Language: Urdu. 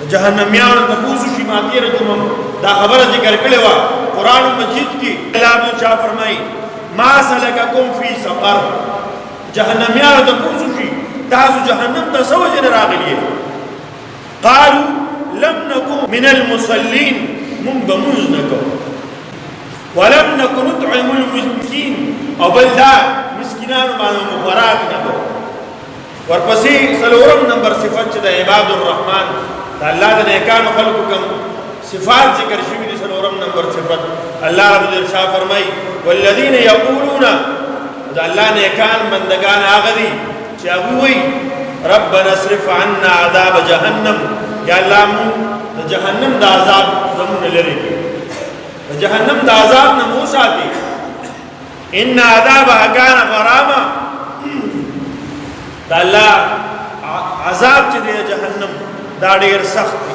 جهنميانو تپوسو شي ما تیر جمعه دا خبر ذکر کړي وا قران مجید کې الله نے چا فرمایي ما سلککم فی سقر جهنميانو تپوسو شي تاسو جهنم ته سوجن راغلی قالوا لم نكن من المصلين من بمزنكو ولم نكن نطعم المسكين او بلدا مسکینان باندې مخورات نکو ورپسې سلورم نمبر صفات چې د عباد الرحمن د الله د نیکانو خلقو کوم صفات ذکر شوی دي سلورم نمبر صفات الله رب العزت فرمای والذین یقولون د الله نیکان بندگان هغه دي چې هغه وایي ربنا اصرف عنا عذاب جهنم یا الله مو د جهنم د عذاب زمون لري د جهنم د عذاب نه مو ساتي ان عذابها كان غراما د الله عذاب چې د جهنم دا ډیر سخت